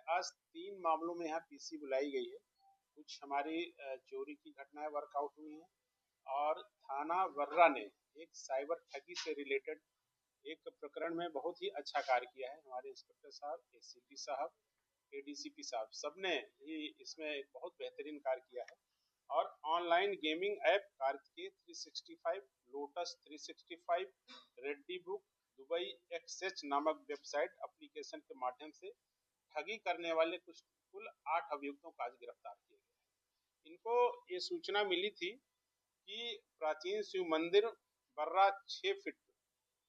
आज 3 मामलों में यहाँ पीसी बुलाई गई है। कुछ हमारी चोरी की घटनाएं वर्कआउट हुई हैं और थाना वर्रा ने एक साइबर ठगी से रिलेटेड एक प्रकरण में बहुत ही अच्छा कार्य किया है। हमारे इंस्पेक्टर साहब, एसीपी साहब, एडीसीपी साहब सबने ही इसमें एक बहुत बेहतरीन कार्य किया है। और online gaming app Kartikeya 365, Lotus 365, Reddy book, Dubai XH नामक वेबसाइट एप्लीकेशन के माध्यम से ठगी करने वाले कुल 8 अभियुक्तों को आज गिरफ्तार किया गया है। इनको ये सूचना मिली थी कि प्राचीन शिव मंदिर बर्रा 6 फीट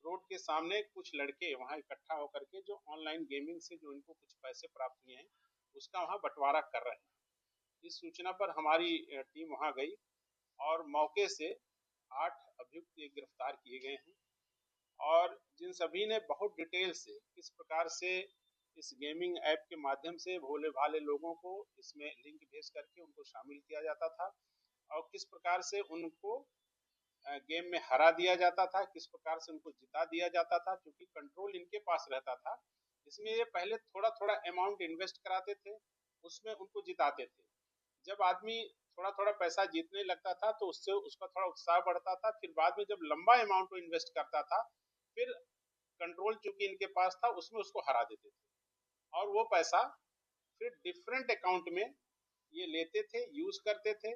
रोड के सामने कुछ लड़के वहां इकट्ठा होकर के जो ऑनलाइन गेमिंग से जो इनको कुछ पैसे प्राप्त हुए हैं उसका वहां बंटवारा कर रहे हैं। इस सूचना पर हमारी टीम वहां गई और मौके से 8 अभियुक्त गिरफ्तार किए गए हैं और जिन सभी ने बहुत डिटेल से किस प्रकार से इस गेमिंग ऐप के माध्यम से भोले भाले लोगों को इसमें लिंक भेज करके उनको शामिल किया जाता था और किस प्रकार से उनको गेम में हरा दिया जाता था, किस प्रकार से उनको जिता दिया जाता था, क्योंकि कंट्रोल इनके पास रहता था। इसमें ये पहले थोड़ा थोड़ा अमाउंट इन्वेस्ट कराते थे, उसमें उनको जिताते थे। जब आदमी थोड़ा थोड़ा पैसा जीतने लगता था तो उससे उसका थोड़ा उत्साह बढ़ता था। फिर बाद में जब लंबा अमाउंट इन्वेस्ट करता था फिर कंट्रोल चूंकि इनके पास था उसमें उसको हरा देते थे और वो पैसा फिर डिफरेंट अकाउंट में ये लेते थे, यूज करते थे।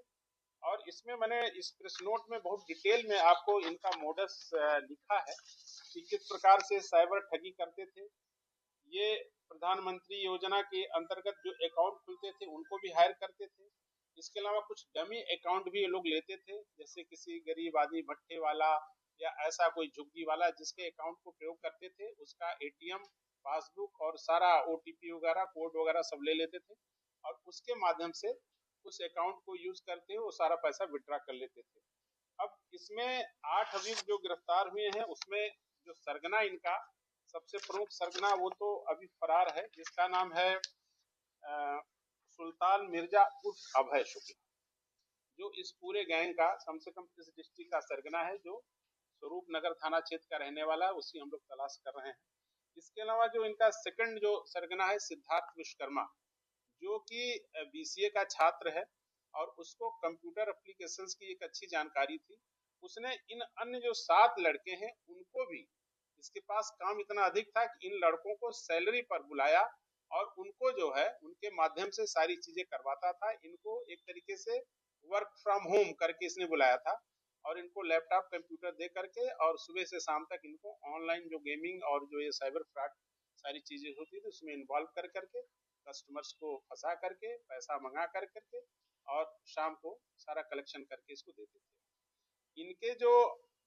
और इसमें मैंने इस प्रेस नोट में बहुत डिटेल में आपको इनका मोडस लिखा है कि किस प्रकार से साइबर ठगी करते थे। ये प्रधानमंत्री योजना के अंतर्गत जो अकाउंट खुलते थे उनको भी हायर करते थे। इसके अलावा कुछ डमी अकाउंट भी ये लोग लेते थे, जैसे किसी गरीब आदमी भट्टे वाला या ऐसा कोई झुग्गी वाला जिसके अकाउंट को प्रयोग करते थे उसका एटीएम, पासबुक और सारा ओटीपी वगैरह कोड वगैरह सब ले लेते थे और उसके माध्यम से उस अकाउंट को यूज करते हुए वो सारा पैसा विड्रॉ कर लेते थे। अब इसमें 8 अभियुक्त जो गिरफ्तार हुए हैं उसमें जो सरगना इनका सबसे प्रमुख सरगना वो तो अभी फरार है, जिसका नाम है सुल्तान मिर्जा उर्फ अभय शुक्ला, जो इस पूरे गैंग का कम से कम इस डिस्ट्रिक्ट का सरगना है, जो स्वरूप नगर थाना क्षेत्र का रहने वाला है। उसी हम लोग तलाश कर रहे हैं। इसके अलावा जो इनका सेकंड जो सरगना है सिद्धार्थ विश्वकर्मा, जो कि बीसीए का छात्र है और उसको कंप्यूटर एप्लीकेशंस की एक अच्छी जानकारी थी। उसने इन अन्य जो 7 लड़के हैं उनको भी, इसके पास काम इतना अधिक था कि इन लड़कों को सैलरी पर बुलाया और उनको जो है उनके माध्यम से सारी चीजें करवाता था। इनको एक तरीके से वर्क फ्रॉम होम करके इसने बुलाया था और इनको लैपटॉप कंप्यूटर दे करके और सुबह से शाम तक इनको ऑनलाइन जो गेमिंग और जो ये साइबर फ्रॉड सारी चीजें होती थी उसमें इन्वॉल्व कर करके कस्टमर्स को फंसा करके पैसा मंगा कर करके और शाम को सारा कलेक्शन करके इसको देते थे। इनके जो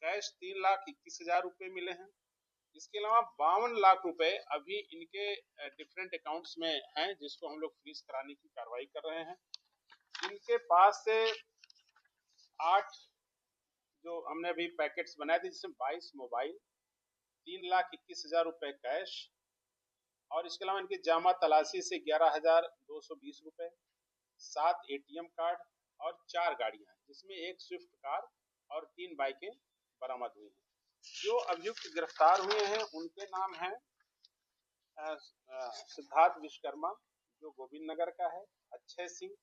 कैश 3,21,000 रुपए मिले हैं। इसके अलावा 52 लाख रुपए अभी इनके डिफरेंट अकाउंट्स में हैं, जिसको हम लोग फ्रीज कराने की कार्रवाई कर रहे हैं। इनके पास से 8 जो हमने अभी पैकेट्स बनाए थे जिसमें 22 मोबाइल, 3,21,000 रुपए कैश और इसके अलावा इनकी जामा तलाशी से 11,220 रुपए, 7 एटीएम कार्ड और 4 गाड़ियां, जिसमें एक स्विफ्ट कार और 3 बाइकें बरामद हुई हैं। जो अभियुक्त गिरफ्तार हुए हैं उनके नाम है सिद्धार्थ विश्वकर्मा जो गोविंद नगर का है, अक्षय सिंह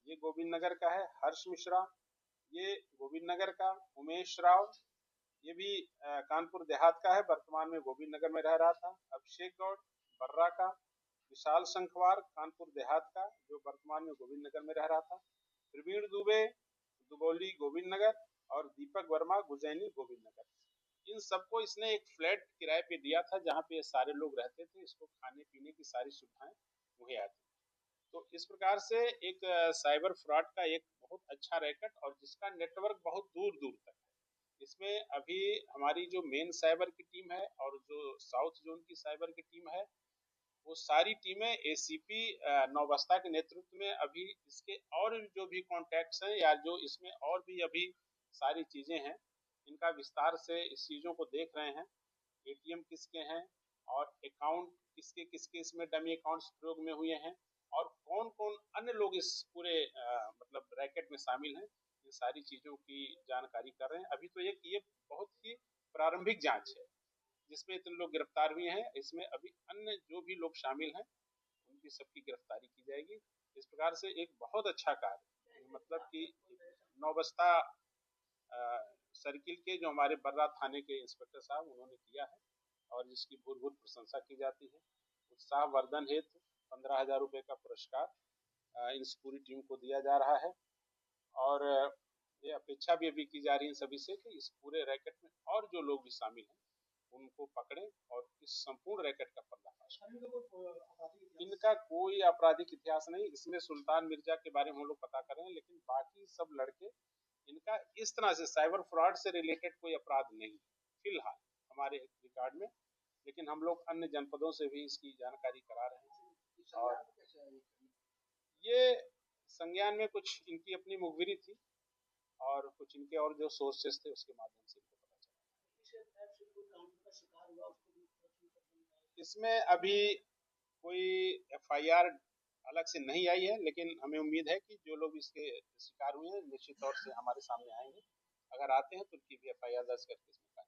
ये गोविंद नगर का है, हर्ष मिश्रा ये गोविंद नगर का, उमेश राव ये भी कानपुर देहात का है, वर्तमान में गोविंद नगर में रह रहा था, अभिषेक गौड़ बर्रा का, विशाल संखवार कानपुर देहात का जो वर्तमान में गोविंद नगर में रह रहा था, प्रवीण दुबे दुबौली गोविंद नगर और दीपक वर्मा गुजैनी गोविंद नगर। इन सबको इसने एक फ्लैट किराए पे दिया था जहाँ पे ये सारे लोग रहते थे। इसको खाने पीने की सारी सुविधाएं मुहैया थी। तो इस प्रकार से एक साइबर फ्रॉड का एक बहुत अच्छा रैकेट और जिसका नेटवर्क बहुत दूर दूर तक है। इसमें अभी हमारी जो मेन साइबर की टीम है और जो साउथ जोन की साइबर की टीम है वो सारी टीमें एसीपी नौबस्ता के नेतृत्व में अभी इसके और जो भी कॉन्टैक्ट्स हैं या जो इसमें और भी अभी सारी चीजें हैं इनका विस्तार से इस चीजों को देख रहे हैं। एटीएम किसके हैं और अकाउंट किसके किसके इसमें डमी अकाउंट्स प्रयोग में हुए हैं और कौन कौन अन्य लोग इस पूरे मतलब रैकेट में शामिल हैं, ये सारी चीजों की जानकारी कर रहे हैं। अभी तो ये बहुत ही प्रारंभिक जांच है जिसमें इतने लोग गिरफ्तार हुए हैं। इसमें अभी अन्य जो भी लोग शामिल हैं उनकी उनकी सबकी गिरफ्तारी की जाएगी। इस प्रकार से एक बहुत अच्छा कार्य, मतलब कि नौबस्ता सर्किल के जो हमारे बर्रा थाने के इंस्पेक्टर साहब उन्होंने किया है और जिसकी भूर भूर प्रशंसा की जाती है। उत्साह वर्धन हेतु 15,000 रुपए का पुरस्कार इस पूरी टीम को दिया जा रहा है और ये अपेक्षा भी अभी की जा रही है सभी से कि इस पूरे रैकेट में और जो लोग भी शामिल हैं उनको पकड़ें और इस संपूर्ण रैकेट का पर्दाफाश करें। इनका कोई आपराधिक इतिहास नहीं, इसमें सुल्तान मिर्जा के बारे में हम लोग पता कर रहे हैं, लेकिन बाकी सब लड़के इनका इस तरह से साइबर फ्रॉड से रिलेटेड कोई अपराध नहीं फिलहाल हमारे रिकॉर्ड में, लेकिन हम लोग अन्य जनपदों से भी इसकी जानकारी करा रहे हैं। और ये संज्ञान में कुछ इनकी अपनी मुखबिरी थी और कुछ इनके और जो सोर्सेस थे उसके माध्यम से इनको पता चला। इसमें अभी कोई एफआईआर अलग से नहीं आई है, लेकिन हमें उम्मीद है कि जो लोग इसके शिकार हुए हैं निश्चित तौर से हमारे सामने आएंगे। अगर आते हैं तो उनकी भी एफआईआर दर्ज करके इसमें